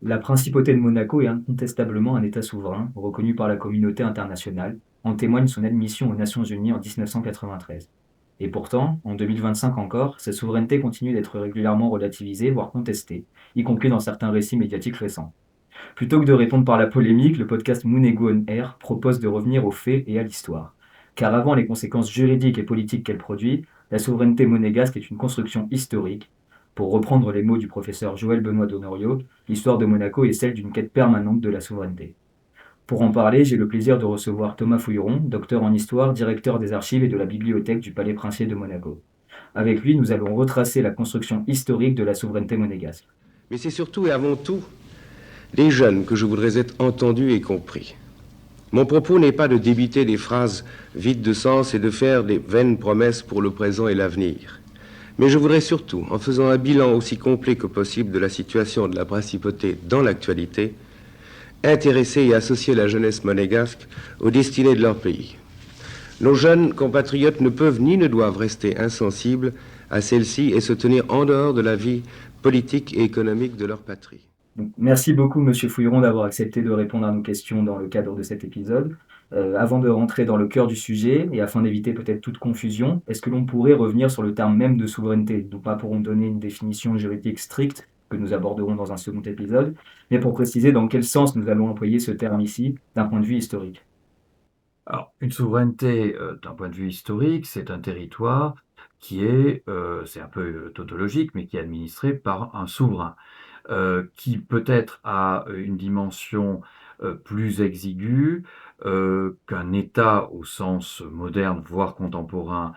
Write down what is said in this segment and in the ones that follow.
La principauté de Monaco est incontestablement un État souverain, reconnu par la communauté internationale. En témoigne son admission aux Nations Unies en 1993. Et pourtant, en 2025 encore, sa souveraineté continue d'être régulièrement relativisée, voire contestée, y compris dans certains récits médiatiques récents. Plutôt que de répondre par la polémique, le podcast Monego on Air propose de revenir aux faits et à l'histoire. Car avant les conséquences juridiques et politiques qu'elle produit, la souveraineté monégasque est une construction historique. Pour reprendre les mots du professeur Joël Benoît Donorio, l'histoire de Monaco est celle d'une quête permanente de la souveraineté. Pour en parler, j'ai le plaisir de recevoir Thomas Fouilleron, docteur en histoire, directeur des archives et de la bibliothèque du Palais Princier de Monaco. Avec lui, nous allons retracer la construction historique de la souveraineté monégasque. Mais c'est surtout et avant tout les jeunes que je voudrais être entendus et compris. Mon propos n'est pas de débiter des phrases vides de sens et de faire des vaines promesses pour le présent et l'avenir. Mais je voudrais surtout, en faisant un bilan aussi complet que possible de la situation de la principauté dans l'actualité, intéresser et associer la jeunesse monégasque aux destinées de leur pays. Nos jeunes compatriotes ne peuvent ni ne doivent rester insensibles à celle-ci et se tenir en dehors de la vie politique et économique de leur patrie. Donc, merci beaucoup, Monsieur Fouilleron, d'avoir accepté de répondre à nos questions dans le cadre de cet épisode. Avant de rentrer dans le cœur du sujet, et afin d'éviter peut-être toute confusion, est-ce que l'on pourrait revenir sur le terme même de souveraineté? Non pas pour en donner une définition juridique stricte, que nous aborderons dans un second épisode, mais pour préciser dans quel sens nous allons employer ce terme ici, d'un point de vue historique. Alors, une souveraineté, d'un point de vue historique, c'est un territoire qui est, c'est un peu tautologique, mais qui est administré par un souverain, qui peut-être a une dimension plus exiguë qu'un État au sens moderne, voire contemporain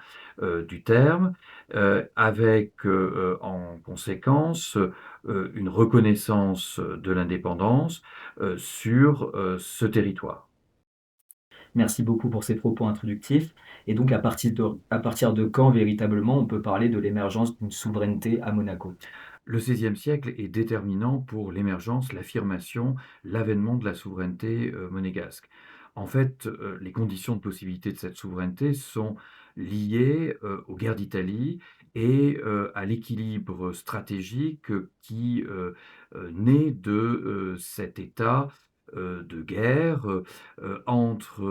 du terme, avec en conséquence une reconnaissance de l'indépendance sur ce territoire. Merci beaucoup pour ces propos introductifs. Et donc, à partir de quand véritablement on peut parler de l'émergence d'une souveraineté à Monaco? Le XVIe siècle est déterminant pour l'émergence, l'affirmation, l'avènement de la souveraineté monégasque. En fait, les conditions de possibilité de cette souveraineté sont liées aux guerres d'Italie et à l'équilibre stratégique qui naît de cet état de guerre entre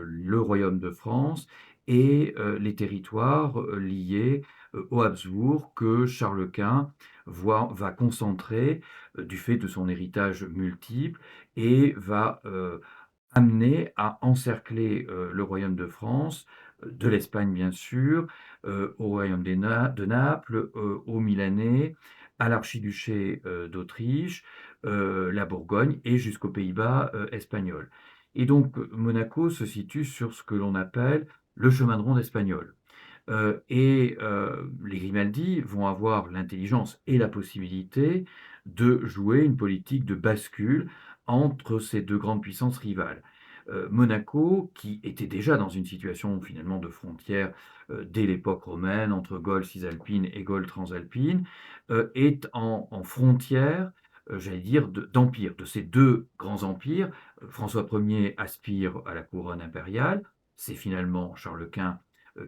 le Royaume de France et les territoires liés aux Habsbourg que Charles Quint va concentrer du fait de son héritage multiple et va amener à encercler le royaume de France, de l'Espagne bien sûr, au royaume de Naples, aux Milanais, à l'archiduché d'Autriche, la Bourgogne et jusqu'aux Pays-Bas espagnols. Et donc Monaco se situe sur ce que l'on appelle le chemin de ronde espagnol. Les Grimaldi vont avoir l'intelligence et la possibilité de jouer une politique de bascule entre ces deux grandes puissances rivales. Monaco, qui était déjà dans une situation finalement de frontière dès l'époque romaine entre Gaule cisalpine et Gaule transalpine, est en frontière, j'allais dire, d'empire, de ces deux grands empires. François Ier aspire à la couronne impériale, c'est finalement Charles Quint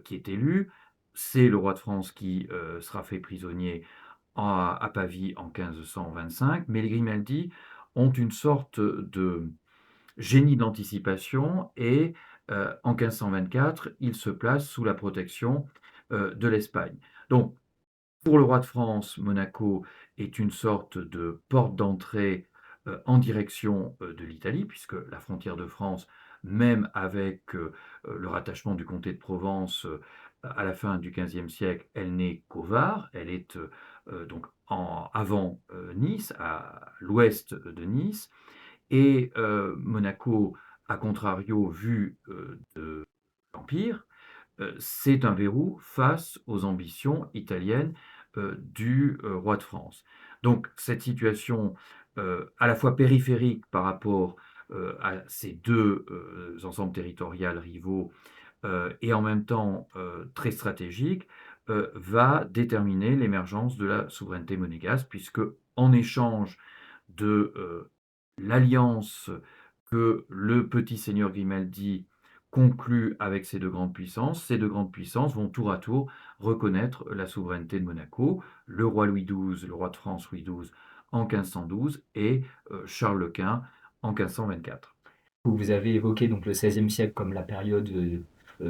qui est élu. C'est le roi de France qui sera fait prisonnier à Pavie en 1525, mais les Grimaldi ont une sorte de génie d'anticipation et en 1524, ils se placent sous la protection de l'Espagne. Donc, pour le roi de France, Monaco est une sorte de porte d'entrée en direction de l'Italie, puisque la frontière de France, même avec le rattachement du comté de Provence à la fin du XVe siècle, elle n'est qu'au Var, elle est donc avant Nice, à l'ouest de Nice, et Monaco, à contrario, vu de l'Empire, c'est un verrou face aux ambitions italiennes du roi de France. Donc cette situation à la fois périphérique par rapport à ces deux ensembles territoriaux rivaux et en même temps très stratégique va déterminer l'émergence de la souveraineté monégasque puisque en échange de l'alliance que le petit seigneur Grimaldi conclut avec ces deux grandes puissances vont tour à tour reconnaître la souveraineté de Monaco. Le roi Louis XII, le roi de France Louis XII, en 1512 et Charles Quint en 1524. Vous avez évoqué donc le XVIe siècle comme la période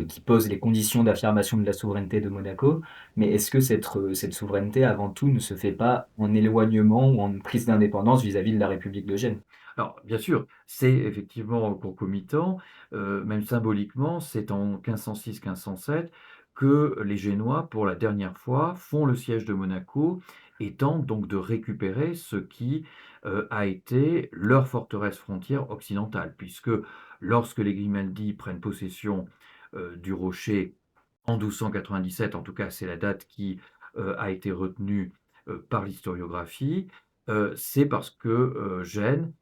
qui pose les conditions d'affirmation de la souveraineté de Monaco, mais est-ce que cette souveraineté, avant tout, ne se fait pas en éloignement ou en prise d'indépendance vis-à-vis de la République de Gênes? Alors, bien sûr, c'est effectivement concomitant, même symboliquement, c'est en 1506-1507 que les Génois, pour la dernière fois, font le siège de Monaco et tentent donc de récupérer ce qui, a été leur forteresse frontière occidentale. Puisque lorsque les Grimaldi prennent possession, du rocher en 1297, en tout cas c'est la date qui, a été retenue, par l'historiographie, c'est parce que, Gênes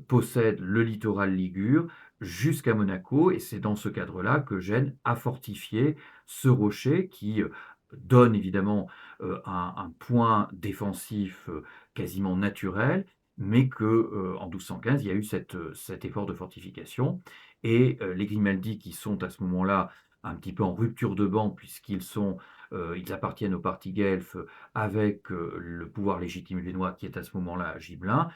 possède le littoral ligure jusqu'à Monaco et c'est dans ce cadre-là que Gênes a fortifié ce rocher qui, donne évidemment, un point défensif, quasiment naturel, mais que, en 1215, il y a eu cet effort de fortification et les Grimaldi qui sont à ce moment-là un petit peu en rupture de banc ils appartiennent au parti guelfe avec, le pouvoir légitime génois qui est à ce moment-là à Gibelin,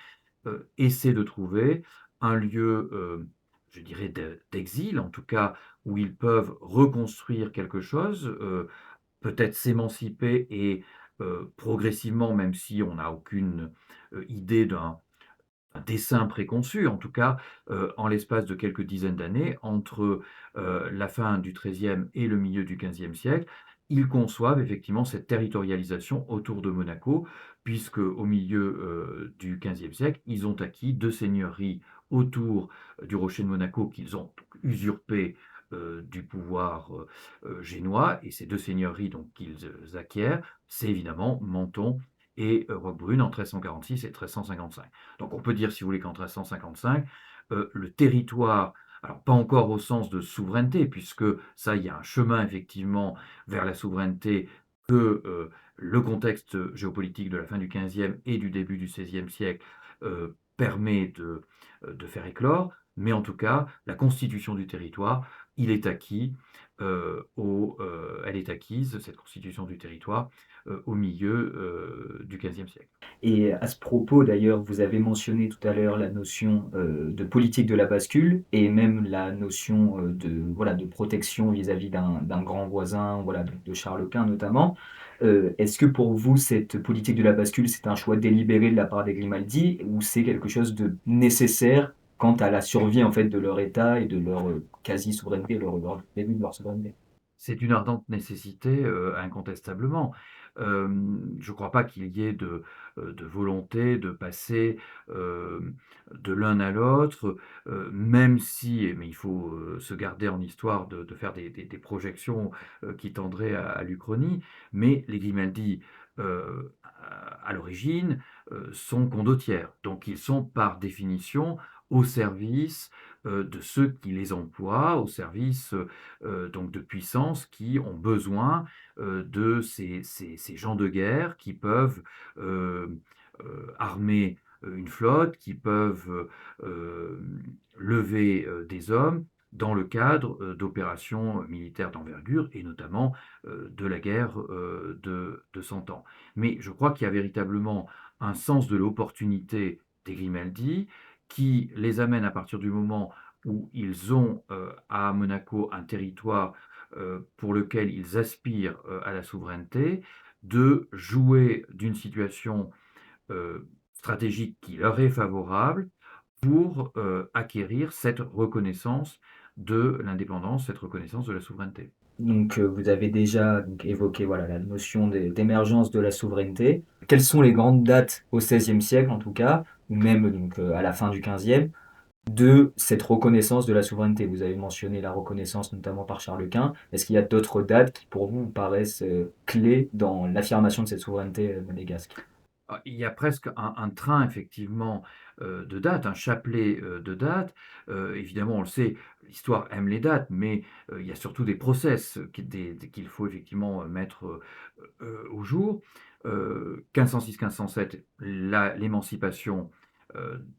essaient de trouver un lieu, je dirais d'exil, en tout cas où ils peuvent reconstruire quelque chose, peut-être s'émanciper et progressivement, même si on n'a aucune, idée d'un dessein préconçu, en tout cas, en l'espace de quelques dizaines d'années, entre, la fin du XIIIe et le milieu du XVe siècle, ils conçoivent effectivement cette territorialisation autour de Monaco, puisque au milieu, du XVe siècle, ils ont acquis 2 seigneuries autour, du rocher de Monaco qu'ils ont donc usurpées, du pouvoir, génois et ces 2 seigneuries donc qu'ils, acquièrent, c'est évidemment Menton et Roquebrune en 1346 et 1355. Donc on peut dire, si vous voulez, qu'en 1355, le territoire, alors pas encore au sens de souveraineté, puisque ça, il y a un chemin effectivement vers la souveraineté que le contexte géopolitique de la fin du XVe et du début du XVIe siècle permet de faire éclore, mais en tout cas, la constitution du territoire, il est acquis, elle est acquise, cette constitution du territoire, au milieu du XVe siècle. Et à ce propos, d'ailleurs, vous avez mentionné tout à l'heure la notion de politique de la bascule et même la notion voilà, de protection vis-à-vis d'un grand voisin, voilà, de Charles Quint notamment. Est-ce que pour vous, cette politique de la bascule, c'est un choix délibéré de la part des Grimaldi ou c'est quelque chose de nécessaire quant à la survie en fait, de leur État et de leur quasi-souveraineté, leur début de leur souveraineté? C'est une ardente nécessité, incontestablement. Je ne crois pas qu'il y ait de volonté de passer, de l'un à l'autre, même si mais il faut, se garder en histoire de faire des projections, qui tendraient à l'Uchronie. Mais les Grimaldi, à l'origine, sont condottières. Donc ils sont par définition au service, de ceux qui les emploient, au service, donc de puissances qui ont besoin de ces gens de guerre qui peuvent armer une flotte, qui peuvent lever des hommes dans le cadre d'opérations militaires d'envergure et notamment de la guerre de 100 ans. Mais je crois qu'il y a véritablement un sens de l'opportunité des Grimaldi qui les amène à partir du moment où ils ont à Monaco un territoire pour lequel ils aspirent à la souveraineté, de jouer d'une situation stratégique qui leur est favorable pour acquérir cette reconnaissance de l'indépendance, cette reconnaissance de la souveraineté. Donc, vous avez déjà donc, évoqué voilà, la notion d'émergence de la souveraineté. Quelles sont les grandes dates au XVIe siècle, en tout cas, ou même donc, à la fin du XVe, de cette reconnaissance de la souveraineté? Vous avez mentionné la reconnaissance notamment par Charles Quint. Est-ce qu'il y a d'autres dates qui, pour vous, paraissent clés dans l'affirmation de cette souveraineté monégasque? Ah, il y a presque un train effectivement, de dates, un chapelet, de dates. Évidemment, on le sait, l'histoire aime les dates, mais, il y a surtout des process, qu'il faut effectivement, mettre, au jour. 1506-1507, l'émancipation,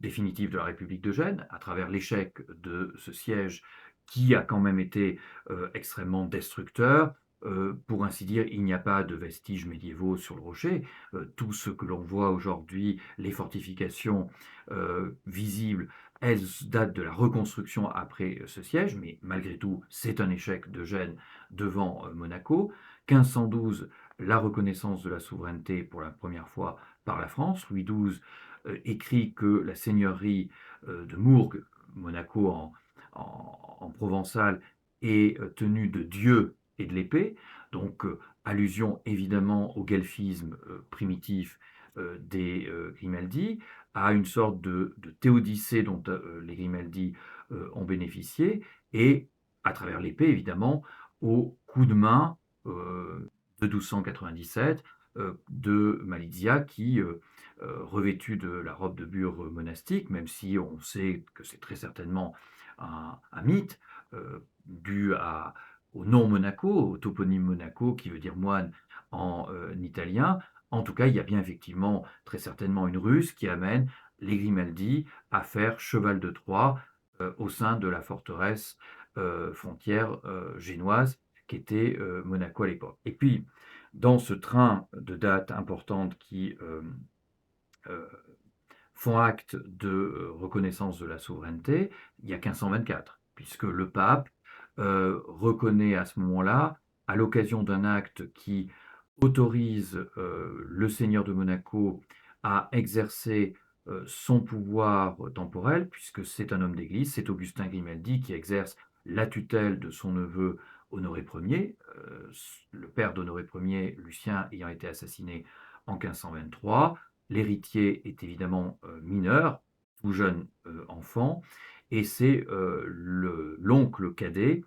définitive de la République de Gênes, à travers l'échec de ce siège qui a quand même été, extrêmement destructeur, Pour ainsi dire, il n'y a pas de vestiges médiévaux sur le rocher. Tout ce que l'on voit aujourd'hui, les fortifications visibles, elles datent de la reconstruction après ce siège, mais malgré tout, c'est un échec d'Eugène devant Monaco. 1512, la reconnaissance de la souveraineté pour la première fois par la France. Louis XII écrit que la seigneurie de Mourgues, Monaco en provençal, est tenue de Dieu et de l'épée, donc allusion évidemment au guelfisme primitif des Grimaldi, à une sorte de théodicée dont les Grimaldi ont bénéficié, et à travers l'épée évidemment au coup de main de 1297 de Malizia qui, revêtu de la robe de bure monastique, même si on sait que c'est très certainement un mythe dû au nom Monaco, au toponyme Monaco, qui veut dire moine en italien. En tout cas, il y a bien effectivement très certainement une ruse qui amène les Grimaldi à faire cheval de Troie au sein de la forteresse frontière génoise qui était Monaco à l'époque. Et puis, dans ce train de dates importantes qui euh, font acte de reconnaissance de la souveraineté, il y a 1524, puisque le pape reconnaît à ce moment-là, à l'occasion d'un acte qui autorise le seigneur de Monaco à exercer son pouvoir temporel, puisque c'est un homme d'église, c'est Augustin Grimaldi qui exerce la tutelle de son neveu Honoré Ier, le père d'Honoré Ier, Lucien, ayant été assassiné en 1523. L'héritier est évidemment mineur, tout jeune enfant, et c'est l'oncle cadet,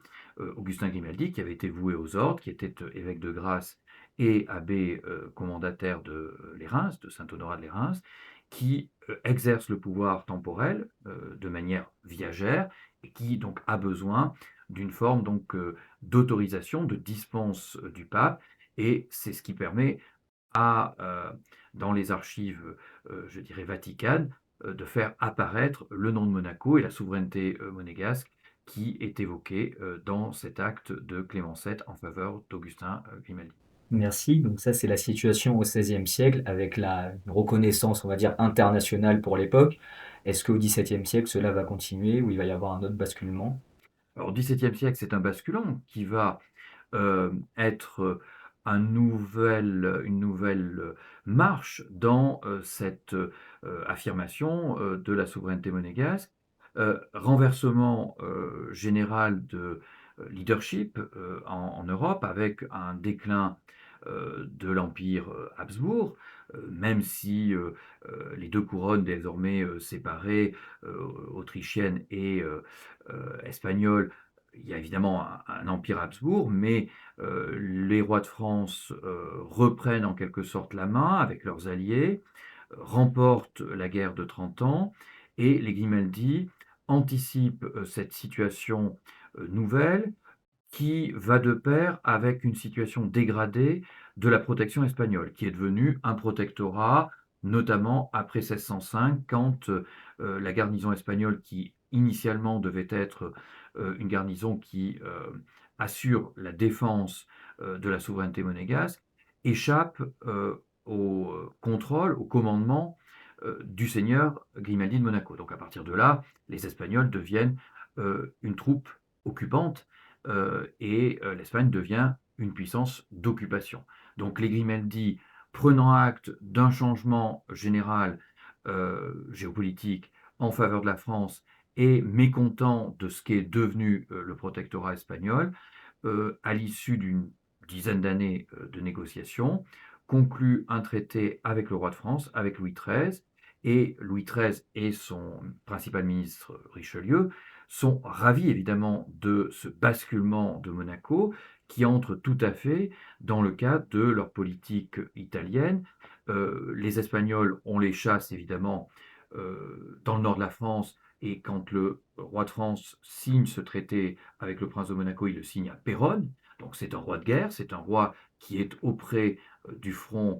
Augustin Grimaldi, qui avait été voué aux ordres, qui était évêque de Grasse et abbé commendataire de Lérins, de Saint-Honorat de Lérins, qui exerce le pouvoir temporel de manière viagère et qui donc a besoin d'une forme donc d'autorisation, de dispense du pape, et c'est ce qui permet à, dans les archives, je dirais vaticanes, de faire apparaître le nom de Monaco et la souveraineté monégasque qui est évoquée dans cet acte de Clément VII en faveur d'Augustin Grimaldi. Merci. Donc ça, c'est la situation au XVIe siècle avec la reconnaissance, on va dire, internationale pour l'époque. Est-ce qu'au XVIIe siècle, cela va continuer ou il va y avoir un autre basculement? Alors, au XVIIe siècle, c'est un basculant qui va être une nouvelle marche dans cette affirmation de la souveraineté monégasque, renversement général de leadership en Europe avec un déclin de l'Empire Habsbourg, même si les deux couronnes désormais séparées, autrichienne et espagnole, il y a évidemment un empire Habsbourg, mais les rois de France reprennent en quelque sorte la main avec leurs alliés, remportent la guerre de 30 ans, et les Grimaldi anticipent cette situation nouvelle qui va de pair avec une situation dégradée de la protection espagnole, qui est devenue un protectorat, notamment après 1605, quand la garnison espagnole, qui initialement devait être une garnison qui assure la défense de la souveraineté monégasque, échappe au contrôle, au commandement du seigneur Grimaldi de Monaco. Donc à partir de là, les Espagnols deviennent une troupe occupante et l'Espagne devient une puissance d'occupation. Donc les Grimaldi, prenant acte d'un changement général géopolitique en faveur de la France et mécontents de ce qu'est devenu le protectorat espagnol, à l'issue d'une dizaine d'années de négociations, conclut un traité avec le roi de France, avec Louis XIII, et Louis XIII et son principal ministre Richelieu sont ravis évidemment de ce basculement de Monaco qui entre tout à fait dans le cadre de leur politique italienne. Les Espagnols, on les chasse évidemment dans le nord de la France, et quand le roi de France signe ce traité avec le prince de Monaco, il le signe à Péronne. Donc c'est un roi de guerre, c'est un roi qui est auprès du front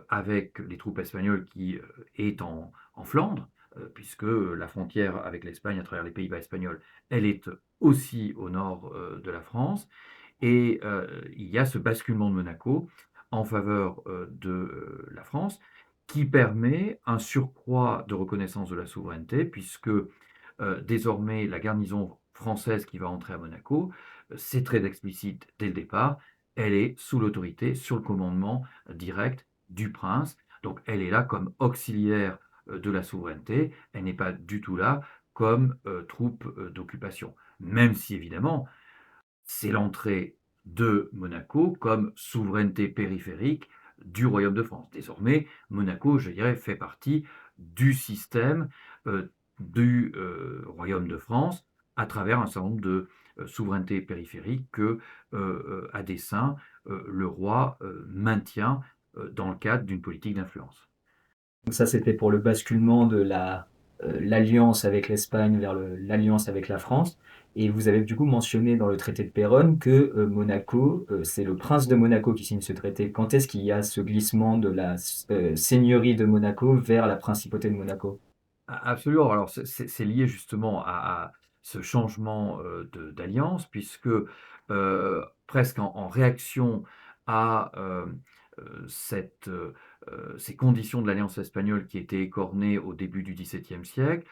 avec les troupes espagnoles qui est en Flandre, puisque la frontière avec l'Espagne à travers les Pays-Bas espagnols, elle est aussi au nord de la France. Et il y a ce basculement de Monaco en faveur de la France qui permet un surcroît de reconnaissance de la souveraineté, puisque désormais la garnison française qui va entrer à Monaco, c'est très explicite dès le départ, elle est sous l'autorité, sur le commandement direct du prince. Donc elle est là comme auxiliaire de la souveraineté, elle n'est pas du tout là comme troupe d'occupation. Même si évidemment, c'est l'entrée de Monaco comme souveraineté périphérique du Royaume de France. Désormais, Monaco, je dirais, fait partie du système du Royaume de France à travers un certain nombre de souverainetés périphériques que, à dessein, le roi maintient dans le cadre d'une politique d'influence. Donc ça, c'était pour le basculement de l'alliance avec l'Espagne vers l'alliance avec la France. Et vous avez du coup mentionné dans le traité de Péronne que Monaco, c'est le prince de Monaco qui signe ce traité. Quand est-ce qu'il y a ce glissement de la seigneurie de Monaco vers la principauté de Monaco? Absolument. Alors, c'est lié justement à ce changement d'alliance, puisque presque en réaction à ces conditions de l'alliance espagnole qui étaient écornées au début du XVIIe siècle,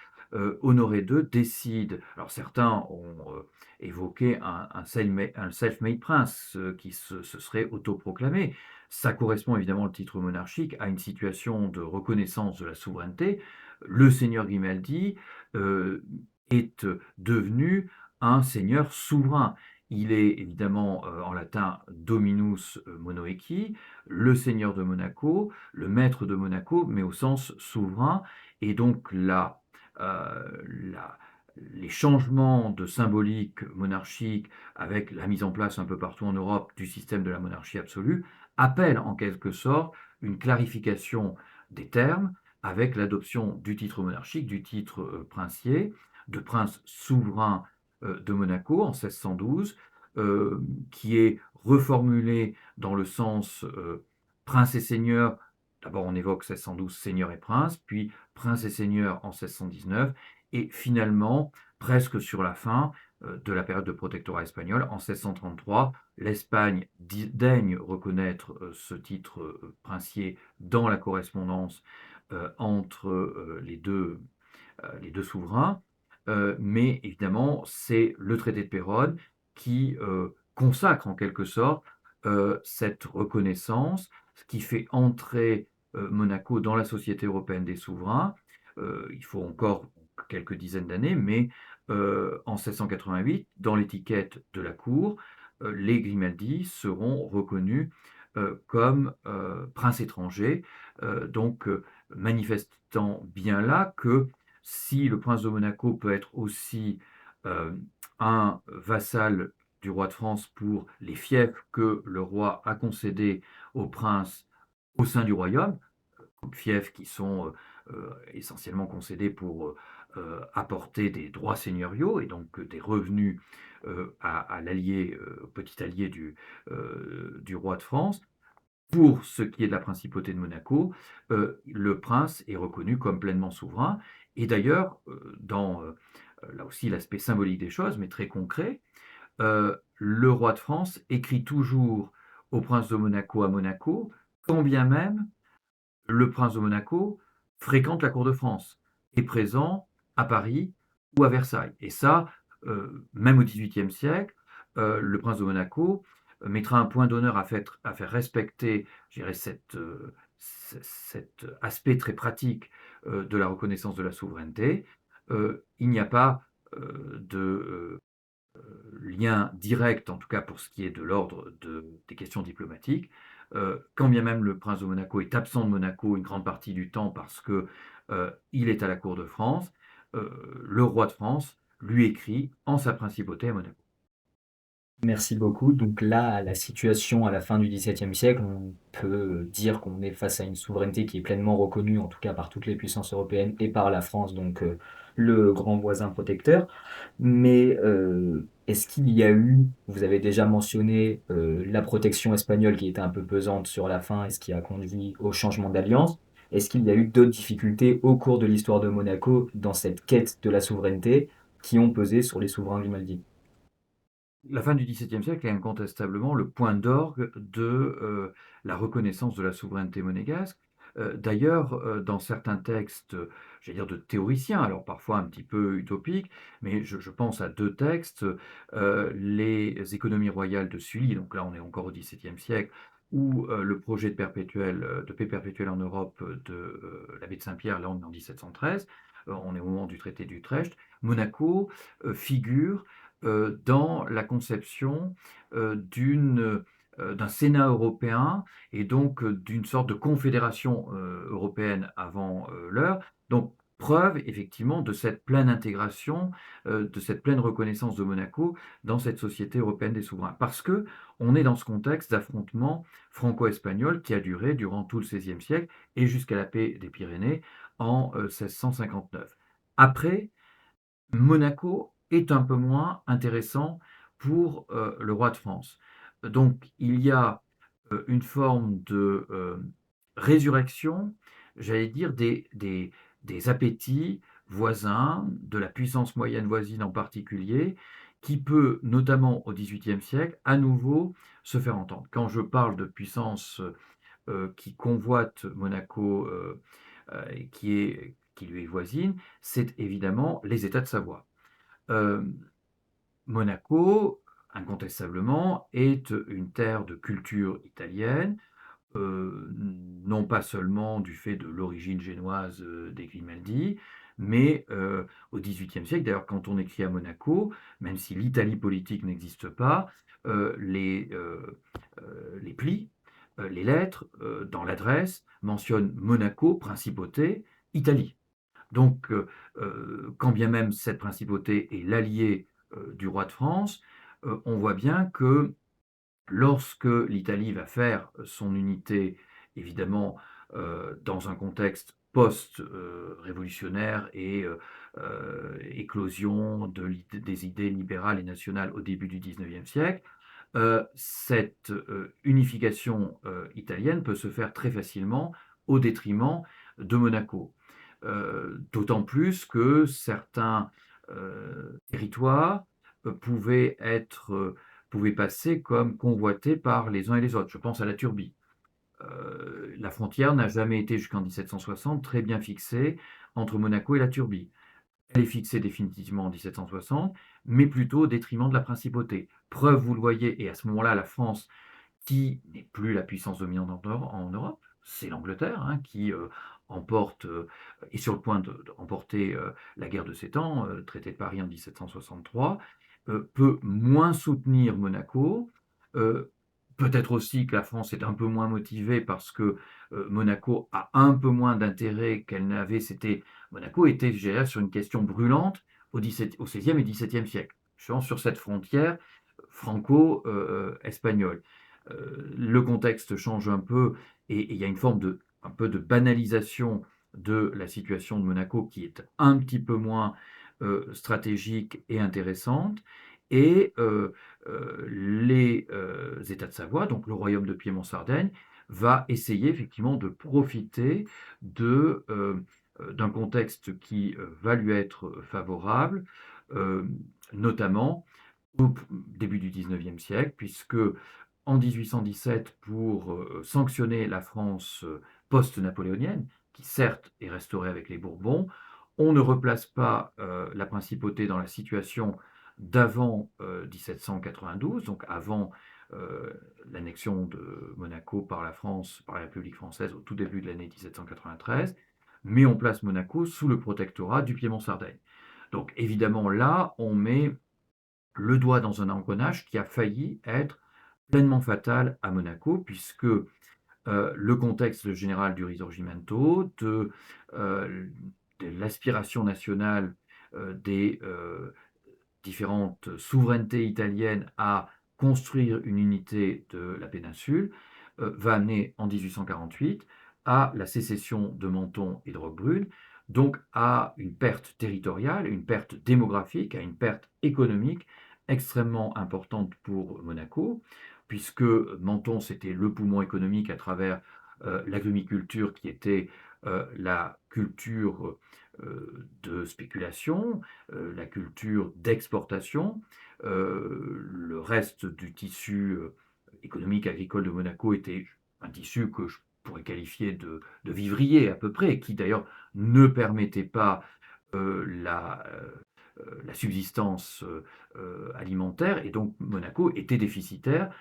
Honoré II décide, alors certains ont évoqué un self-made prince qui se serait autoproclamé. Ça correspond évidemment au titre monarchique à une situation de reconnaissance de la souveraineté. Le seigneur Grimaldi euh, est devenu un seigneur souverain. Il est évidemment en latin Dominus Monoequi, le seigneur de Monaco, le maître de Monaco, mais au sens souverain. Et donc les changements de symbolique monarchique avec la mise en place un peu partout en Europe du système de la monarchie absolue appellent en quelque sorte une clarification des termes avec l'adoption du titre monarchique, du titre princier, de prince souverain de Monaco en 1612, qui est reformulé dans le sens prince et seigneur. D'abord, on évoque 1612 seigneur et prince, puis prince et seigneur en 1619, et finalement, presque sur la fin de la période de protectorat espagnol, en 1633, l'Espagne daigne reconnaître ce titre princier dans la correspondance entre les deux souverains. Mais évidemment, c'est le traité de Péronne qui consacre en quelque sorte cette reconnaissance, ce qui fait entrer Monaco dans la Société européenne des souverains. Il faut encore quelques dizaines d'années, mais en 1688, dans l'étiquette de la Cour, les Grimaldi seront reconnus comme princes étrangers, donc manifestant bien là que si le prince de Monaco peut être aussi euh, un vassal du roi de France pour les fiefs que le roi a concédés au prince au sein du royaume, fiefs qui sont essentiellement concédés pour apporter des droits seigneuriaux et donc des revenus à l'allié, au petit allié du roi de France. Pour ce qui est de la principauté de Monaco, le prince est reconnu comme pleinement souverain. Et d'ailleurs, dans là aussi l'aspect symbolique des choses, mais très concret, le roi de France écrit toujours au prince de Monaco à Monaco, quand bien même le prince de Monaco fréquente la cour de France, est présent à Paris ou à Versailles. Et ça, même au XVIIIe siècle, le prince de Monaco mettra un point d'honneur à faire respecter, je dirais, cet aspect très pratique de la reconnaissance de la souveraineté. Il n'y a pas de lien direct, en tout cas pour ce qui est de l'ordre des questions diplomatiques, quand bien même le prince de Monaco est absent de Monaco une grande partie du temps parce que il est à la cour de France, le roi de France lui écrit en sa principauté à Monaco. Merci beaucoup. Donc là, la situation à la fin du XVIIe siècle, on peut dire qu'on est face à une souveraineté qui est pleinement reconnue, en tout cas par toutes les puissances européennes et par la France, donc le grand voisin protecteur. Mais est-ce qu'il y a eu, vous avez déjà mentionné la protection espagnole qui était un peu pesante sur la fin et ce qui a conduit au changement d'alliance. Est-ce qu'il y a eu d'autres difficultés au cours de l'histoire de Monaco dans cette quête de la souveraineté qui ont pesé sur les souverains Grimaldi? La fin du XVIIe siècle est incontestablement le point d'orgue de la reconnaissance de la souveraineté monégasque. D'ailleurs, dans certains textes, j'allais dire de théoriciens, alors parfois un petit peu utopiques, mais je pense à deux textes, les économies royales de Sully, donc là on est encore au XVIIe siècle, ou le projet de paix perpétuelle en Europe de l'abbé de Saint-Pierre, là on est en 1713, on est au moment du traité d'Utrecht. Monaco figure dans la conception d'un Sénat européen et donc d'une sorte de confédération européenne avant l'heure. Donc, preuve effectivement de cette pleine intégration, de cette pleine reconnaissance de Monaco dans cette société européenne des souverains. Parce que on est dans ce contexte d'affrontement franco-espagnol qui a duré durant tout le XVIe siècle et jusqu'à la paix des Pyrénées en 1659. Après, Monaco est un peu moins intéressant pour le roi de France. Donc il y a une forme de résurrection, j'allais dire, des appétits voisins, de la puissance moyenne voisine en particulier, qui peut, notamment au XVIIIe siècle, à nouveau se faire entendre. Quand je parle de puissance qui convoite Monaco, qui lui est voisine, c'est évidemment les États de Savoie. Euh, Monaco, incontestablement, est une terre de culture italienne, non pas seulement du fait de l'origine génoise des Grimaldi, mais au XVIIIe siècle, d'ailleurs quand on écrit à Monaco, même si l'Italie politique n'existe pas, les plis, les lettres dans l'adresse mentionnent Monaco, principauté, Italie. Donc, quand bien même cette principauté est l'allié du roi de France, on voit bien que lorsque l'Italie va faire son unité, évidemment, dans un contexte post-révolutionnaire et éclosion des idées libérales et nationales au début du XIXe siècle, cette unification italienne peut se faire très facilement au détriment de Monaco. D'autant plus que certains territoires pouvaient passer comme convoités par les uns et les autres. Je pense à la Turbie. La frontière n'a jamais été jusqu'en 1760 très bien fixée entre Monaco et la Turbie. Elle est fixée définitivement en 1760, mais plutôt au détriment de la principauté. Preuve, vous le voyez, et à ce moment-là, la France, qui n'est plus la puissance dominante en Europe, c'est l'Angleterre qui emporte, est sur le point d'emporter la guerre de 7 ans, traité de Paris en 1763, peut moins soutenir Monaco. euh, Peut-être aussi que la France est un peu moins motivée parce que Monaco a un peu moins d'intérêt qu'elle n'avait. Monaco était, je dirais, sur une question brûlante au XVIe et XVIIe siècle, justement sur cette frontière franco-espagnole. Le contexte change un peu et il y a une forme un peu de banalisation de la situation de Monaco qui est un petit peu moins stratégique et intéressante. Et les États de Savoie, donc le royaume de Piémont-Sardaigne, va essayer effectivement de profiter d'un contexte qui va lui être favorable, euh, notamment au début du XIXe siècle, puisque en 1817, pour sanctionner la France post-napoléonienne, qui certes est restaurée avec les Bourbons, on ne replace pas la principauté dans la situation d'avant 1792, donc avant euh, l'annexion de Monaco par la France, par la République française au tout début de l'année 1793, mais on place Monaco sous le protectorat du Piémont-Sardaigne. Donc évidemment là, on met le doigt dans un engrenage qui a failli être pleinement fatal à Monaco, puisque le contexte général du Risorgimento, de l'aspiration nationale des différentes souverainetés italiennes à construire une unité de la péninsule, va amener en 1848 à la sécession de Menton et de Roquebrune, donc à une perte territoriale, une perte démographique, à une perte économique extrêmement importante pour Monaco, puisque Menton, c'était le poumon économique à travers l'agriculture qui était la culture de spéculation, la culture d'exportation. Le reste du tissu économique agricole de Monaco était un tissu que je pourrais qualifier de vivrier à peu près, qui d'ailleurs ne permettait pas la subsistance alimentaire, et donc Monaco était déficitaire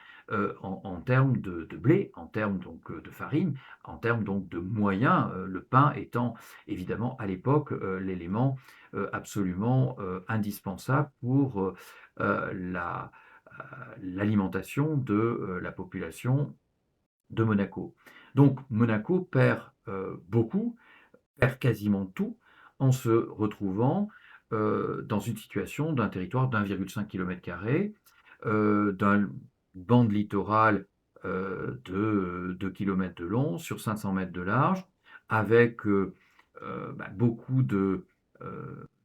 en termes de blé, en termes donc de farine, en termes donc de moyens, le pain étant évidemment à l'époque l'élément absolument indispensable pour l'alimentation de la population de Monaco. Donc Monaco perd beaucoup, perd quasiment tout en se retrouvant dans une situation d'un territoire d'1,5 km², d'une bande littorale de 2 km de long sur 500 mètres de large, avec beaucoup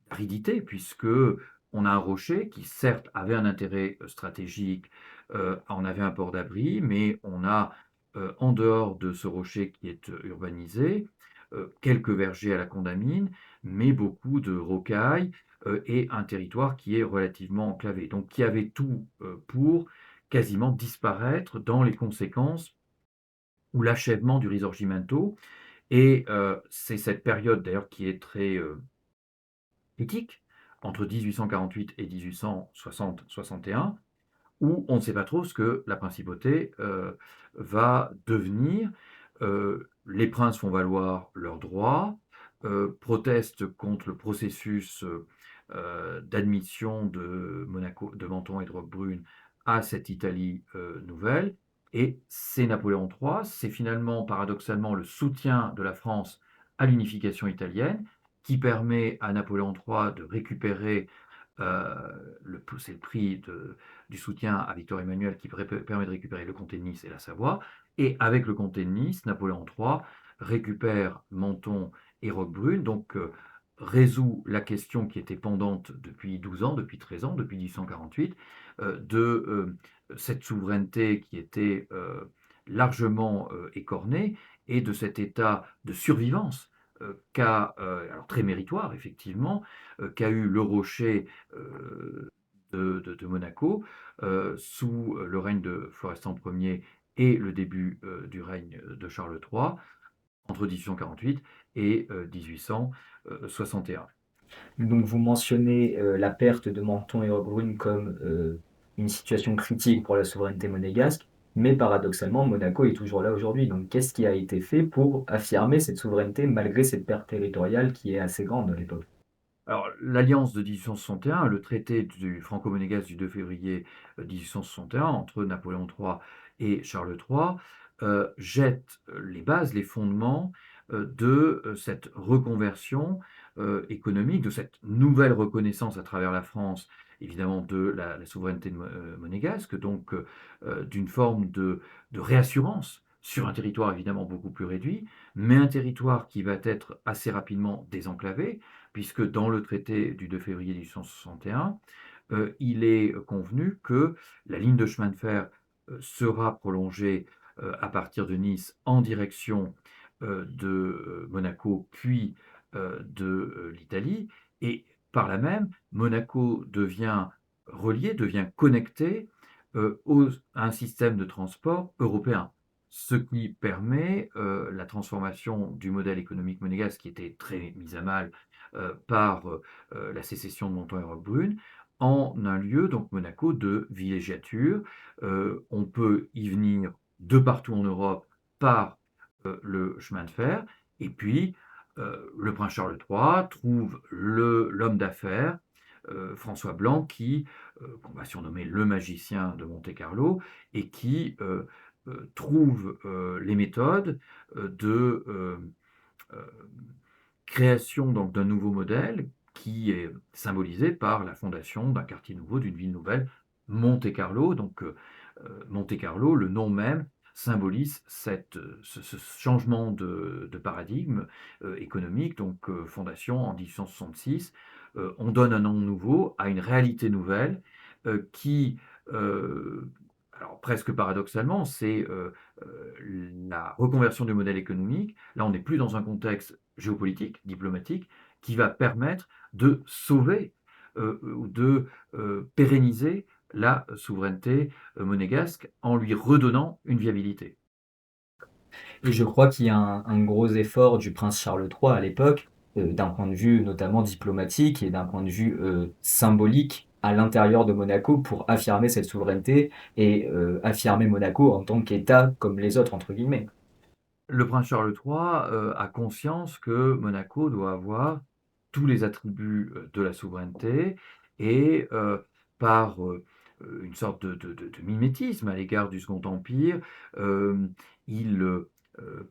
d'aridité, puisque on a un rocher qui certes avait un intérêt stratégique, on avait un port d'abri, mais on a en dehors de ce rocher qui est urbanisé, quelques vergers à la Condamine, mais beaucoup de rocailles et un territoire qui est relativement enclavé. Donc qui avait tout pour quasiment disparaître dans les conséquences ou l'achèvement du Risorgimento. Et c'est cette période d'ailleurs qui est très critique, entre 1848 et 1860-61, où on ne sait pas trop ce que la principauté va devenir. Les princes font valoir leurs droits, protestent contre le processus d'admission de Monaco, de Menton et de Roquebrune à cette Italie nouvelle. Et c'est Napoléon III, c'est finalement paradoxalement le soutien de la France à l'unification italienne qui permet à Napoléon III de récupérer c'est le prix du soutien à Victor Emmanuel qui permet de récupérer le comté de Nice et la Savoie. Et avec le comté de Nice, Napoléon III récupère Menton et Roquebrune, donc résout la question qui était pendante depuis 12 ans, depuis 13 ans, depuis 1848, de cette souveraineté qui était largement écornée et de cet état de survivance alors très méritoire effectivement, qu'a eu le Rocher de Monaco sous le règne de Florestan Ier et le début du règne de Charles III entre 1848 et 1861. Donc vous mentionnez la perte de Menton et Roquebrune comme une situation critique pour la souveraineté monégasque, mais paradoxalement, Monaco est toujours là aujourd'hui. Donc qu'est-ce qui a été fait pour affirmer cette souveraineté malgré cette perte territoriale qui est assez grande à l'époque? Alors, l'alliance de 1861, le traité du franco-monégasque du 2 février 1861 entre Napoléon III et Charles III jette les bases, les fondements de cette reconversion économique, de cette nouvelle reconnaissance à travers la France, évidemment, de la souveraineté monégasque, donc d'une forme de réassurance sur un territoire évidemment beaucoup plus réduit, mais un territoire qui va être assez rapidement désenclavé, puisque dans le traité du 2 février 1861, il est convenu que la ligne de chemin de fer sera prolongée à partir de Nice en direction de Monaco, puis de l'Italie, et par là même, Monaco devient relié, devient connecté à un système de transport européen, ce qui permet la transformation du modèle économique monégasque qui était très mis à mal par la sécession de Menton et Roquebrune en un lieu, donc Monaco, de villégiature. On peut y venir de partout en Europe par le chemin de fer. Et puis, le prince Charles III trouve l'homme d'affaires, François Blanc, qu'on va surnommer le magicien de Monte-Carlo, et qui trouve les méthodes de création donc d'un nouveau modèle qui est symbolisé par la fondation d'un quartier nouveau, d'une ville nouvelle, Monte-Carlo. Donc Monte-Carlo, le nom même, symbolise ce changement de paradigme économique, donc fondation en 1866. On donne un nom nouveau à une réalité nouvelle qui, alors presque paradoxalement, c'est la reconversion du modèle économique. Là, on n'est plus dans un contexte géopolitique, diplomatique, qui va permettre de sauver ou de pérenniser la souveraineté monégasque en lui redonnant une viabilité. Et je crois qu'il y a un gros effort du prince Charles III à l'époque, d'un point de vue notamment diplomatique et d'un point de vue symbolique à l'intérieur de Monaco pour affirmer cette souveraineté et affirmer Monaco en tant qu'État comme les autres, entre guillemets. Le prince Charles III a conscience que Monaco doit avoir tous les attributs de la souveraineté et par une sorte de mimétisme à l'égard du Second Empire, il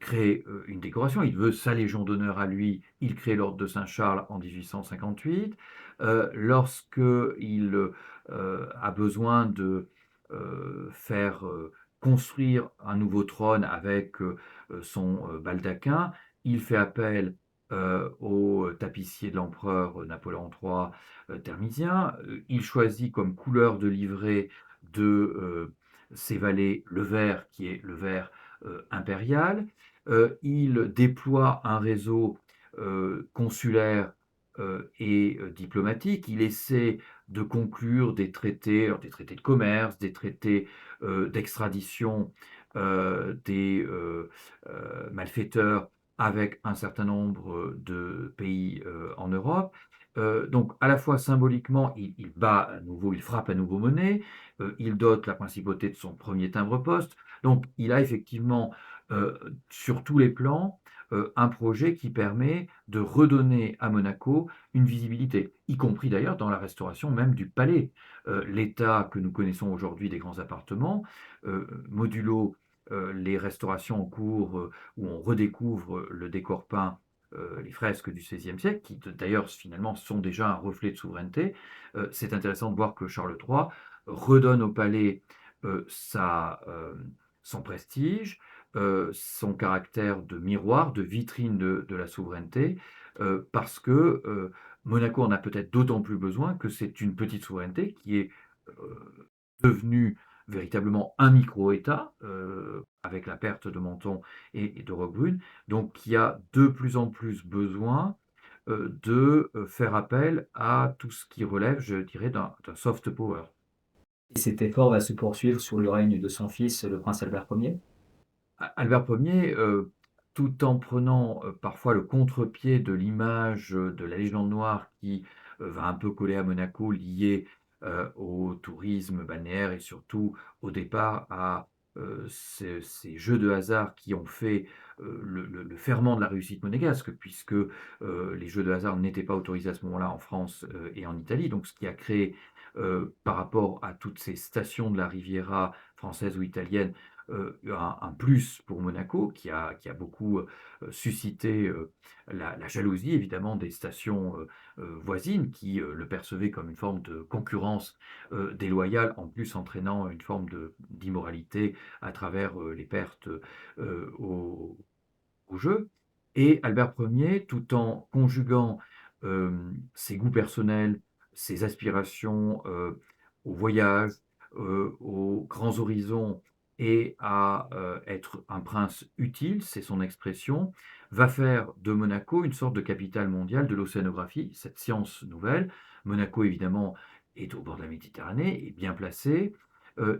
crée une décoration. Il veut sa Légion d'honneur à lui. Il crée l'Ordre de Saint-Charles en 1858. Lorsqu'il a besoin de faire construire un nouveau trône avec son baldaquin. Il fait appel au tapissier de l'empereur Napoléon III thermisien. Il choisit comme couleur de livrée de ses valets le vert, qui est le vert impérial. Il déploie un réseau consulaire et diplomatique. Il essaie de conclure des traités, alors des traités de commerce, des traités d'extradition des malfaiteurs avec un certain nombre de pays en Europe. Donc à la fois symboliquement, il bat à nouveau, il frappe à nouveau monnaie, il dote la principauté de son premier timbre-poste. Donc il a effectivement euh, sur tous les plans un projet qui permet de redonner à Monaco une visibilité, y compris d'ailleurs dans la restauration même du palais. L'état que nous connaissons aujourd'hui des grands appartements, modulo les restaurations en cours où on redécouvre le décor peint, les fresques du XVIe siècle, qui d'ailleurs finalement sont déjà un reflet de souveraineté. C'est intéressant de voir que Charles III redonne au palais sa, son prestige, son caractère de miroir, de vitrine de la souveraineté, parce que Monaco en a peut-être d'autant plus besoin que c'est une petite souveraineté qui est devenue véritablement un micro-État, avec la perte de Menton et de Roquebrune, donc qui a de plus en plus besoin de faire appel à tout ce qui relève, je dirais, d'un soft power. Et cet effort va se poursuivre sous le règne de son fils, le prince Albert Ier. Albert Ier, tout en prenant parfois le contre-pied de l'image de la légende noire qui va un peu coller à Monaco, liée au tourisme balnéaire et surtout au départ à ces jeux de hasard qui ont fait le ferment de la réussite monégasque, puisque les jeux de hasard n'étaient pas autorisés à ce moment-là en France et en Italie. Donc ce qui a créé, par rapport à toutes ces stations de la Riviera française ou italienne, un plus pour Monaco qui a beaucoup suscité la jalousie évidemment des stations voisines qui le percevaient comme une forme de concurrence déloyale, en plus entraînant une forme d'immoralité à travers les pertes au jeu. Et Albert Ier, tout en conjuguant ses goûts personnels, ses aspirations au voyage, aux grands horizons et à être un prince utile, c'est son expression, va faire de Monaco une sorte de capitale mondiale de l'océanographie, cette science nouvelle. Monaco, évidemment, est au bord de la Méditerranée, est bien placé,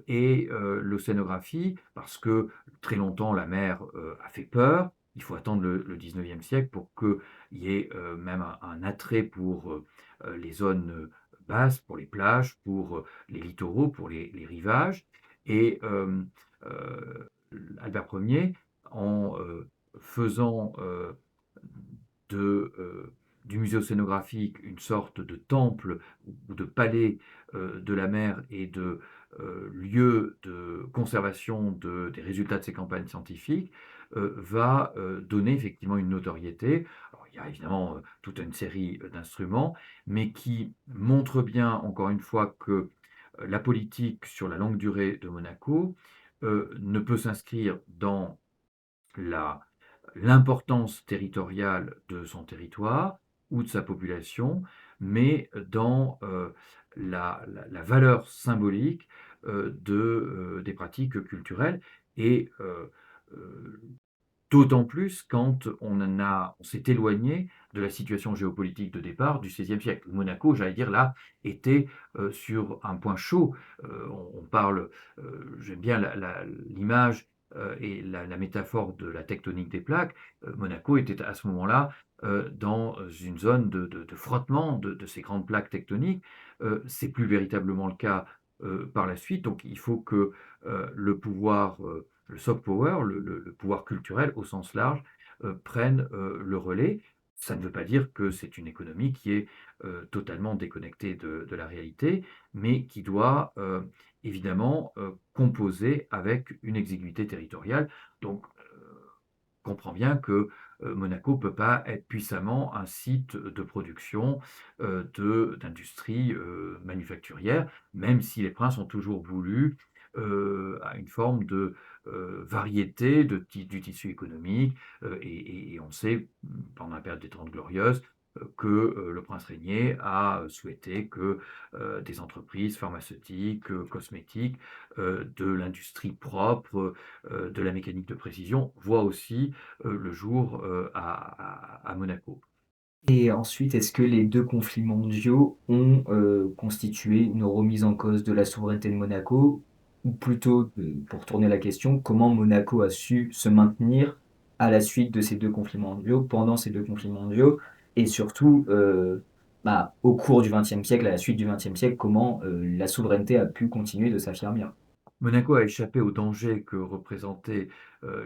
et l'océanographie, parce que très longtemps la mer a fait peur, il faut attendre le 19e siècle pour qu'il y ait même un attrait pour les zones basses, pour les plages, pour les littoraux, pour les rivages. Et Albert Ier, en faisant de, du musée océanographique une sorte de temple ou de palais de la mer et de lieu de conservation des résultats de ses campagnes scientifiques, va donner effectivement une notoriété. Alors, il y a évidemment toute une série d'instruments, mais qui montre bien, encore une fois, que la politique sur la longue durée de Monaco ne peut s'inscrire dans la l'importance territoriale de son territoire ou de sa population, mais dans la valeur symbolique des pratiques culturelles et d'autant plus quand on s'est éloigné de la situation géopolitique de départ du XVIe siècle. Monaco, j'allais dire là, était sur un point chaud. On parle, j'aime bien l'image et la métaphore de la tectonique des plaques. Monaco était à ce moment-là dans une zone de frottement de ces grandes plaques tectoniques. C'est plus véritablement le cas par la suite. Donc il faut que le pouvoir, le soft power, le pouvoir culturel au sens large, prenne le relais. Ça ne veut pas dire que c'est une économie qui est totalement déconnectée de la réalité, mais qui doit évidemment composer avec une exiguïté territoriale. Donc, on comprend bien que Monaco ne peut pas être puissamment un site de production d'industrie manufacturière, même si les princes ont toujours voulu à une forme de variété du tissu économique. Et on sait, pendant la période des Trente Glorieuses, que le prince régnier a souhaité que des entreprises pharmaceutiques, cosmétiques, de l'industrie propre, de la mécanique de précision voient aussi le jour à Monaco. Et ensuite, est-ce que les deux conflits mondiaux ont constitué une remise en cause de la souveraineté de Monaco? Ou plutôt, pour tourner la question, comment Monaco a su se maintenir à la suite de ces deux conflits mondiaux, pendant ces deux conflits mondiaux, et surtout, au cours du XXe siècle, à la suite du XXe siècle, comment la souveraineté a pu continuer de s'affirmer? Monaco a échappé aux dangers que représentaient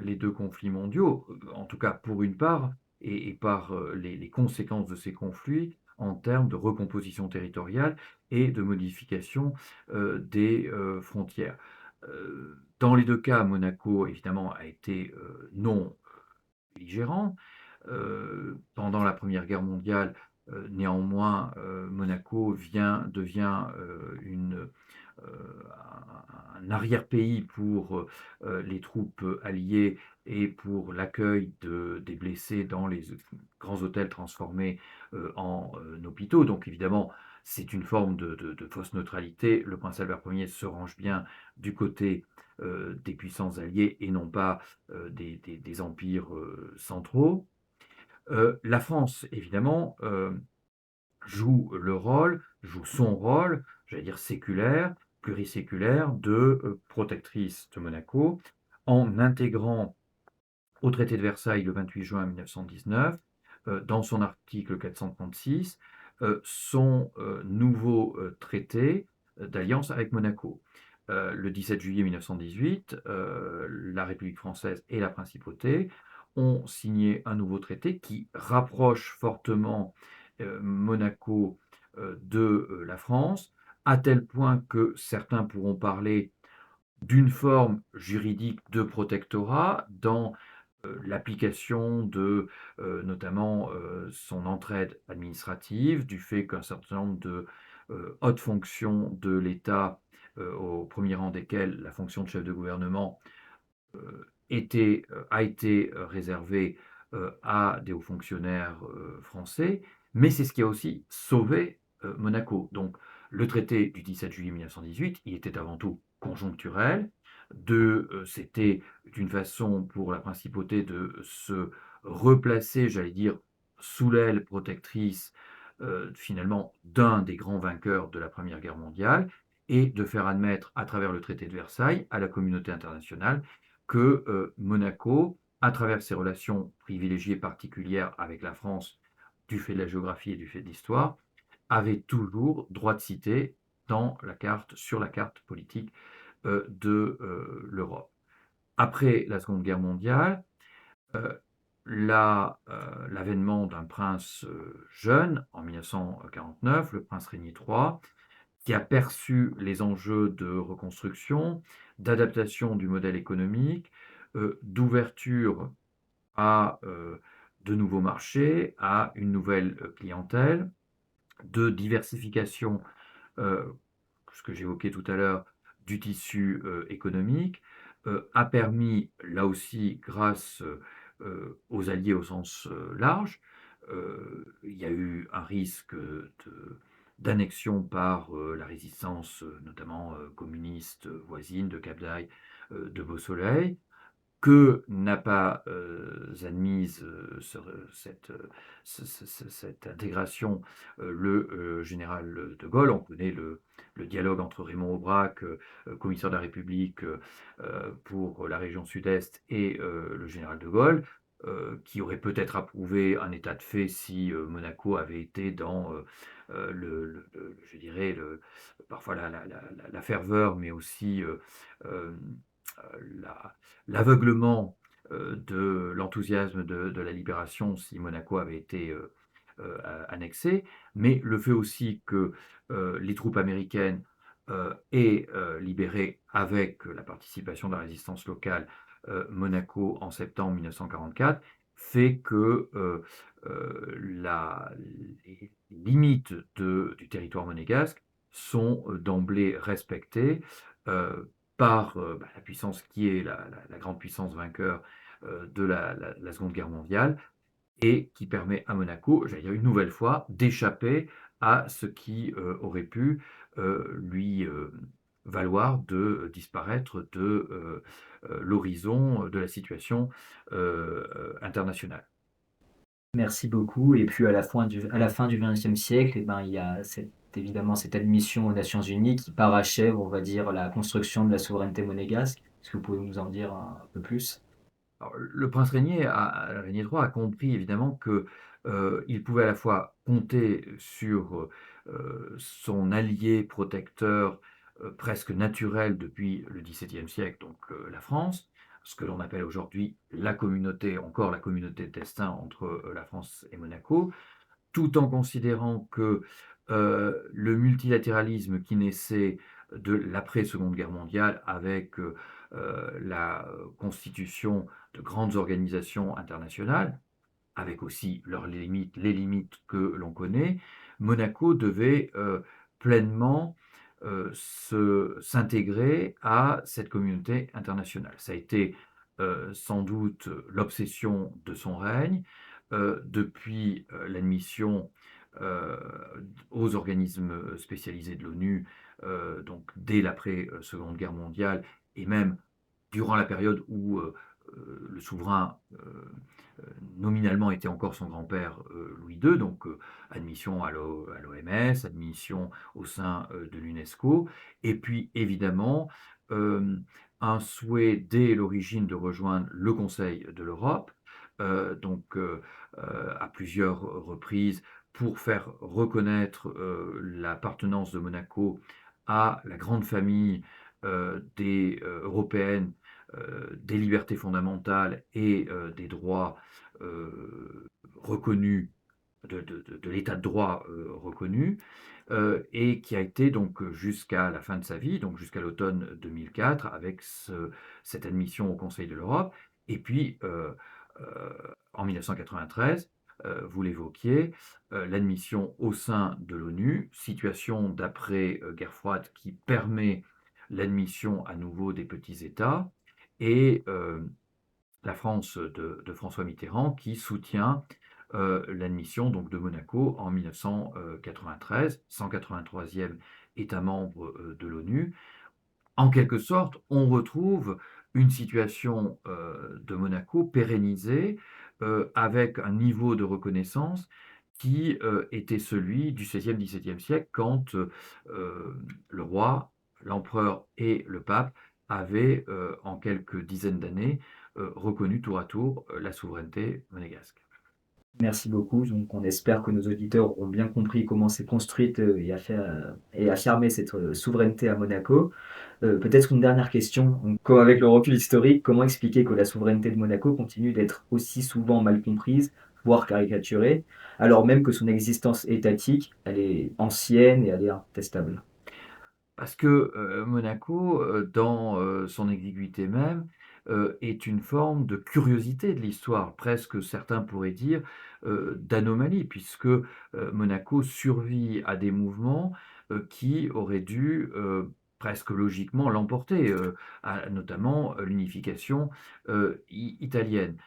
les deux conflits mondiaux, en tout cas pour une part, et par les conséquences de ces conflits en termes de recomposition territoriale et de modification des frontières. Dans les deux cas, Monaco, évidemment, a été non belligérant. Pendant la Première Guerre mondiale, néanmoins, Monaco devient un arrière-pays pour les troupes alliées et pour l'accueil des blessés dans les grands hôtels transformés en hôpitaux. Donc évidemment, c'est une forme de fausse neutralité. Le prince Albert Ier se range bien du côté des puissances alliées et non pas des empires centraux. La France, évidemment, joue son rôle, j'allais dire séculaire, pluriséculaire, de protectrice de Monaco, en intégrant au traité de Versailles le 28 juin 1919, dans son article 436, son nouveau traité d'alliance avec Monaco. Le 17 juillet 1918, la République française et la Principauté ont signé un nouveau traité qui rapproche fortement Monaco de la France, à tel point que certains pourront parler d'une forme juridique de protectorat dans l'application de notamment son entraide administrative, du fait qu'un certain nombre de hautes fonctions de l'État, au premier rang desquelles la fonction de chef de gouvernement, a été réservée à des hauts fonctionnaires français, mais c'est ce qui a aussi sauvé Monaco. Donc le traité du 17 juillet 1918, il était avant tout conjoncturel. C'était une façon pour la principauté de se replacer, j'allais dire, sous l'aile protectrice finalement d'un des grands vainqueurs de la Première Guerre mondiale et de faire admettre à travers le traité de Versailles à la communauté internationale que Monaco, à travers ses relations privilégiées particulières avec la France, du fait de la géographie et du fait de l'histoire, avait toujours droit de cité sur la carte politique de l'Europe. Après la Seconde Guerre mondiale, euh, l'avènement d'un prince jeune en 1949, le prince Régnier III, qui a perçu les enjeux de reconstruction, d'adaptation du modèle économique, d'ouverture à de nouveaux marchés, à une nouvelle clientèle, de diversification, euh, ce que j'évoquais tout à l'heure, du tissu économique, a permis, là aussi, grâce aux alliés au sens large, il y a eu un risque d'annexion par la résistance, notamment communiste voisine de Cap d'Aille, de Beausoleil, que n'a pas admise cette intégration le général de Gaulle. On connaît le dialogue entre Raymond Aubrac, commissaire de la République pour la région sud-est, et le général de Gaulle, qui aurait peut-être approuvé un état de fait si Monaco avait été dans je dirais, parfois la ferveur, mais aussi euh, la- l'aveuglement de l'enthousiasme de la libération si Monaco avait été annexé, mais le fait aussi que les troupes américaines aient libéré, avec la participation de la résistance locale, Monaco en septembre 1944, fait que les limites du territoire monégasque sont d'emblée respectées euh, par la puissance qui est la grande puissance vainqueur de la Seconde Guerre mondiale, et qui permet à Monaco, j'allais dire une nouvelle fois, d'échapper à ce qui aurait pu lui valoir de disparaître de l'horizon de la situation internationale. Merci beaucoup. Et puis à la fin du XXe siècle, eh ben, il y a évidemment cette admission aux Nations Unies qui parachève, on va dire, la construction de la souveraineté monégasque. Est-ce que vous pouvez nous en dire un peu plus? Alors, le prince Régnier III a compris évidemment que il pouvait à la fois compter sur son allié protecteur presque naturel depuis le XVIIe siècle, donc la France, ce que l'on appelle aujourd'hui encore la communauté de destin entre la France et Monaco, tout en considérant que le multilatéralisme qui naissait de l'après-Seconde Guerre mondiale, avec la constitution de grandes organisations internationales, avec aussi leurs limites, les limites que l'on connaît, Monaco devait pleinement s'intégrer à cette communauté internationale. Ça a été sans doute l'obsession de son règne, depuis l'admission euh, aux organismes spécialisés de l'ONU, donc dès l'après-Seconde Guerre mondiale, et même durant la période où le souverain nominalement était encore son grand-père Louis II, donc admission à l'OMS, admission au sein de l'UNESCO, et puis évidemment euh, un souhait dès l'origine de rejoindre le Conseil de l'Europe, à plusieurs reprises, pour faire reconnaître l'appartenance de Monaco à la grande famille des européennes, des libertés fondamentales et des droits reconnus, de l'état de droit reconnu, et qui a été donc jusqu'à la fin de sa vie, donc jusqu'à l'automne 2004, avec cette admission au Conseil de l'Europe. Et puis, en 1993, vous l'évoquiez, l'admission au sein de l'ONU, situation d'après-guerre froide qui permet l'admission à nouveau des petits États, et la France de François Mitterrand qui soutient l'admission donc de Monaco en 1993, 183e État membre de l'ONU. En quelque sorte, on retrouve une situation de Monaco pérennisée, avec un niveau de reconnaissance qui était celui du XVIe, XVIIe siècle, quand le roi, l'empereur et le pape avaient, en quelques dizaines d'années, reconnu tour à tour la souveraineté monégasque. Merci beaucoup. Donc, on espère que nos auditeurs auront bien compris comment s'est construite et affirmée cette souveraineté à Monaco. Peut-être une dernière question. Donc, comme avec le recul historique, comment expliquer que la souveraineté de Monaco continue d'être aussi souvent mal comprise, voire caricaturée, alors même que son existence étatique, elle est ancienne et elle est incontestable? Parce que Monaco, dans son exiguïté même, est une forme de curiosité de l'histoire, presque certains pourraient dire d'anomalie, puisque Monaco survit à des mouvements qui auraient dû presque logiquement l'emporter, notamment l'unification italienne.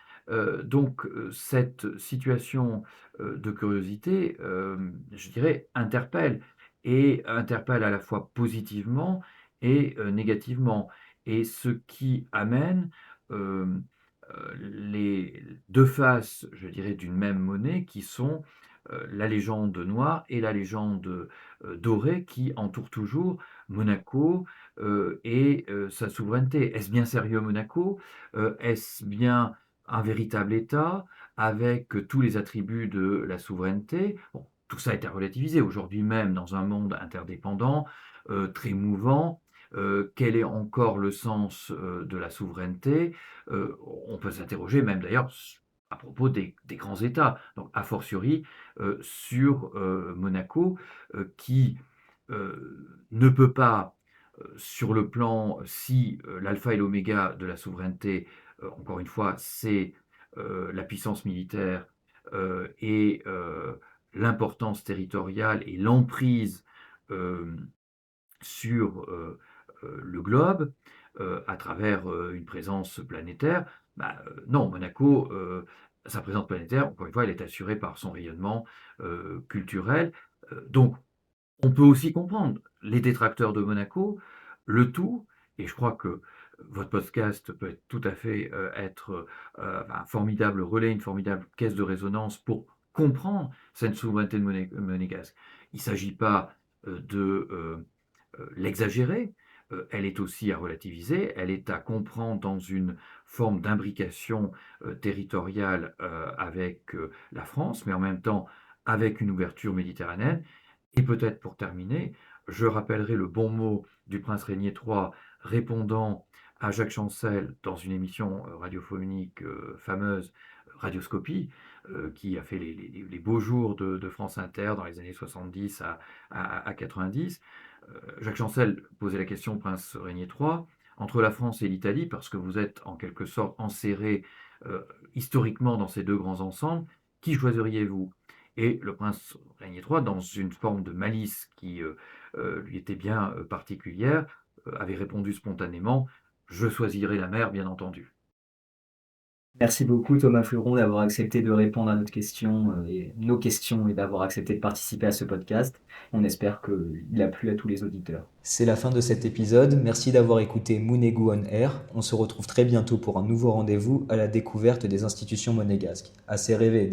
Donc cette situation de curiosité, je dirais, interpelle, et interpelle à la fois positivement et négativement. Et ce qui amène les deux faces, je dirais, d'une même monnaie qui sont la légende noire et la légende dorée qui entourent toujours Monaco et sa souveraineté. Est-ce bien sérieux Monaco? Est-ce bien un véritable État avec tous les attributs de la souveraineté? Bon, tout ça a été relativisé aujourd'hui même dans un monde interdépendant, très mouvant. Quel est encore le sens de la souveraineté? On peut s'interroger même d'ailleurs à propos des grands États, donc a fortiori sur Monaco, qui ne peut pas, sur le plan, si l'alpha et l'oméga de la souveraineté, encore une fois, c'est la puissance militaire et l'importance territoriale et l'emprise euh, sur le globe à travers une présence planétaire, bah, non, Monaco, sa présence planétaire, encore une fois, elle est assurée par son rayonnement culturel. Donc, on peut aussi comprendre les détracteurs de Monaco, le tout, et je crois que votre podcast peut être tout à fait être un formidable relais, une formidable caisse de résonance pour comprendre cette souveraineté monégasque. Il ne s'agit pas de l'exagérer, elle est aussi à relativiser, elle est à comprendre dans une forme d'imbrication territoriale avec la France, mais en même temps avec une ouverture méditerranéenne. Et peut-être pour terminer, je rappellerai le bon mot du prince Régnier III répondant à Jacques Chancel dans une émission radiophonique fameuse, Radioscopie, qui a fait les beaux jours de France Inter dans les années 70 à 90. Jacques Chancel posait la question au prince Régnier III, entre la France et l'Italie, parce que vous êtes en quelque sorte enserré euh, historiquement dans ces deux grands ensembles, qui choisiriez-vous? Et le prince Régnier III, dans une forme de malice qui lui était bien particulière, avait répondu spontanément: je choisirai la mer, bien entendu. Merci beaucoup Thomas Fleuron d'avoir accepté de répondre à notre question et nos questions et d'avoir accepté de participer à ce podcast. On espère qu'il a plu à tous les auditeurs. C'est la fin de cet épisode. Merci d'avoir écouté Mounégou on Air. On se retrouve très bientôt pour un nouveau rendez-vous à la découverte des institutions monégasques. Assez rêvé,